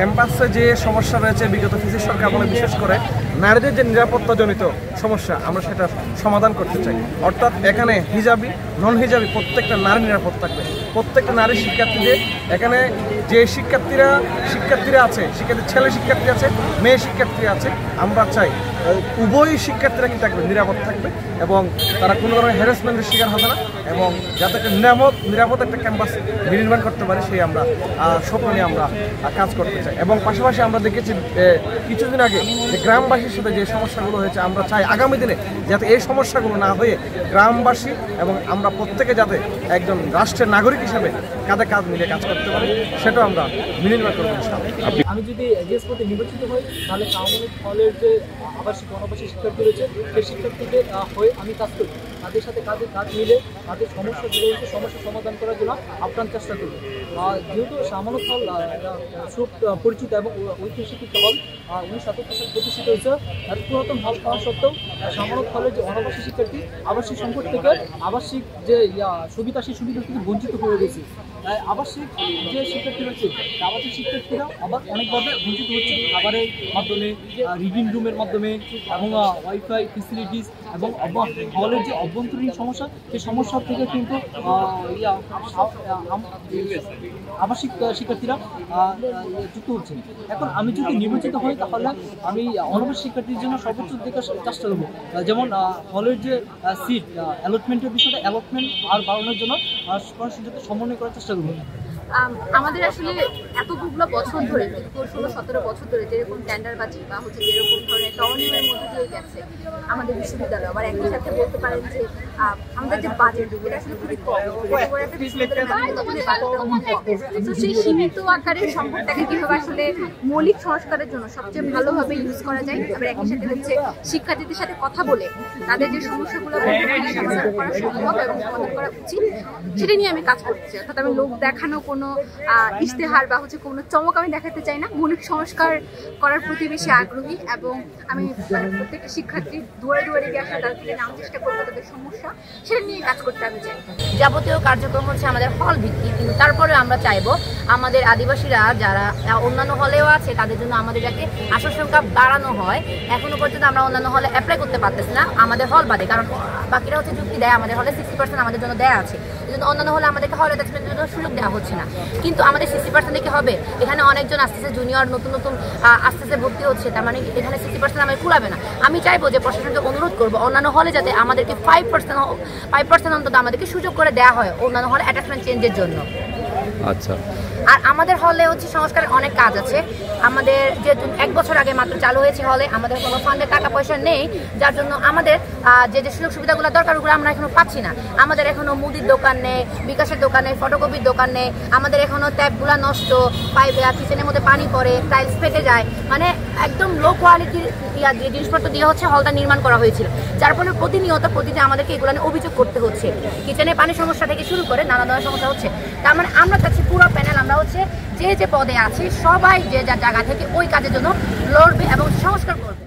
ক্যাম্পাসে যে সমস্যা রয়েছে বিগত ফিজিক্স সরকার আমলে, বিশেষ করে নারীদের যে নিরাপত্তাজনিত সমস্যা, আমরা সেটা সমাধান করতে চাই। অর্থাৎ এখানে হিজাবি নন হিজাবি প্রত্যেকটা নারী নিরাপদ থাকবে। প্রত্যেকটা নারী শিক্ষার্থীদের এখানে যে শিক্ষার্থীরা আছে, ছেলে শিক্ষার্থী আছে, মেয়ে শিক্ষার্থী আছে, আমরা চাই উভয় শিক্ষার্থীরা কি থাকবে, নিরাপদ থাকবে এবং তারা কোনো ধরনের হ্যারাসমেন্টের শিকার হবে না, এবং যাতে একটা নিরাপদ একটা ক্যাম্পাস নির্মাণ করতে পারে সেই আমরা স্বপ্ন নিয়ে আমরা কাজ করতে চাই। এবং পাশাপাশি আমরা দেখেছি কিছুদিন আগে যে গ্রামবাসীর সাথে যে সমস্যাগুলো হয়েছে, আমরা চাই আগামী দিনে যাতে এই সমস্যাগুলো না হয়ে গ্রামবাসী এবং আমরা প্রত্যেকে যাতে একজন রাষ্ট্রের নাগরিক হিসেবে কাঁধে কাঁধ মিলে কাজ করতে পারি, সেটাও আমরা বিনির্মাণ করবো। আমি যদি এজিএস পদে নির্বাচিত হই, তাহলে সামরিক হলের যে আবাসিক অনাবাসিক শিক্ষার্থী রয়েছে সেই শিক্ষার্থীদের হয়ে আমি কাজ করি, তাদের সাথে কাজ মিলে তাদের সমস্যা যেগুলো হচ্ছে সমস্যা সমাধান করার জন্য আপ্রাণ চেষ্টা করি। যেহেতু সামরিক হল সুপরিচিত এবং ঐতিহাসিক একটা হল, 1977 সালে প্রতিষ্ঠিত হয়েছে, এত পুরাতন হল হওয়া সত্ত্বেও সামরিক হলের যে অনাবাসিক শিক্ষার্থী আবাসিক সংকট থেকে আবাসিক যে সুবিধা, সেই সুবিধা থেকে বঞ্চিত হয়ে গেছে। আবাসিক যে শিক্ষার্থী রয়েছে, আবাসিক শিক্ষার্থীরা আবার অনেকভাবে বঞ্চিত হচ্ছে, খাবারের মাধ্যমে, রিডিং রুমের মাধ্যমে এবং ওয়াইফাই ফেসিলিটিস এবং হলের যে অভ্যন্তরীণ সমস্যা, সেই সমস্যা থেকে কিন্তু আবাসিক শিক্ষার্থীরা যুক্ত হচ্ছেন। এখন আমি যদি নির্বাচিত হই, তাহলে আমি অনাবাসিক শিক্ষার্থীর জন্য সর্বোচ্চ দেখার চেষ্টা করবো। যেমন হলের যে সিট অ্যালটমেন্টের বিষয়টা, অ্যালটমেন্ট আর বাড়ানোর জন্য পড়াশোনার সাথে সমন্বয় করার চেষ্টা করবো। আমাদের আসলে এতগুলো বছর ধরে, 16-17 বছর ধরে যেরকম টেন্ডারবাজি বা হচ্ছে যেরকম ধরনের একটা অনিয়মের মধ্যে দিয়ে গেছে আমাদের বিশ্ববিদ্যালয়, আবার একই সাথে বলতে পারেন যে আমাদের যে বাজেট, এটা আসলে খুবই কম। তো সেই সীমিত আকারের সম্পদটাকে কীভাবে আসলে মৌলিক সংস্কারের জন্য সবচেয়ে ভালোভাবে ইউজ করা যায়, আবার একই সাথে হচ্ছে শিক্ষার্থীদের সাথে কথা বলে তাদের যে সমস্যাগুলো সমাধান করা সম্ভব এবং সমাধান করা উচিত, সেটা নিয়ে আমি কাজ করতে চাই। অর্থাৎ আমি লোক দেখানো কোনো ইশতেহার বা হচ্ছে কোনো চমক আমি দেখাতে চাই না। মৌলিক সংস্কার করার প্রতি বেশি আগ্রহী এবং আমি প্রত্যেকটা শিক্ষার্থী দুয়ারে দুয়ারে গিয়ে আসলে তাদের নাম চেষ্টা করবো, তাদের সমস্যা সেটা নিয়ে কাজ করতে আমি চাই। যাবতীয় কার্যক্রম হচ্ছে আমাদের হল ভিত্তিক, কিন্তু তারপরে আমরা চাইবো আমাদের আদিবাসীরা যারা অন্যান্য হলেও আছে তাদের জন্য আমাদের যাতে আসন সংখ্যা বাড়ানো হয়। এখনো পর্যন্ত আমরা অন্যান্য হলে অ্যাপ্লাই করতে পারতেছি না, আমাদের হল বাদে, কারণ বাকিরা হচ্ছে যুক্তি দেয় আমাদের হলে 60% আমাদের জন্য দেওয়া আছে, এই জন্য অন্যান্য হলে আমাদেরকে হল অ্যাটাচমেন্টের জন্য সুযোগ দেওয়া হচ্ছে না। কিন্তু আমাদের 60% কি হবে, এখানে অনেকজন আসতেছে জুনিয়র, নতুন আসতেছে ভর্তি হচ্ছে, তার মানে এখানে 60% আমাদের কুলাবে না। আমি চাইবো যে প্রশাসনকে অনুরোধ করবো অন্যান্য হলে যাতে আমাদেরকে 5% অন্তত আমাদেরকে সুযোগ করে দেওয়া হয় অন্যান্য হলে অ্যাটাচমেন্ট চেঞ্জের জন্য। আচ্ছা, আর আমাদের হলে হচ্ছে সংস্কারের অনেক কাজ আছে। আমাদের যেহেতু 1 বছর আগে মাত্র চালু হয়েছে হলে, আমাদের কোনো ফান্ডের টাকা পয়সা নেই, যার জন্য আমাদের যে সুযোগ সুবিধাগুলো দরকার ওগুলো আমরা এখনো পাচ্ছি না। আমাদের এখনো মুদির দোকান নেই, বিকাশের দোকান নেই, ফটোকপির দোকান নেই, আমাদের এখনো ট্যাপগুলো নষ্ট, কিচেনের মধ্যে পানি পড়ে, টাইলস ফেটে যায়, মানে একদম লো কোয়ালিটির যে জিনিসপত্র দিয়ে হচ্ছে হলটা নির্মাণ করা হয়েছিল, যার ফলে প্রতিদিন আমাদেরকে এগুলো নিয়ে অভিযোগ করতে হচ্ছে। কিচেনে পানির সমস্যা থেকে শুরু করে নানা ধরনের সমস্যা হচ্ছে। তার মানে আমরা চাচ্ছি পুরো প্যানেল আমরা হচ্ছে যে পদে আছি সবাই যে যার জায়গা থেকে ওই কাজের জন্য লড়বে এবং সংস্কার করবে।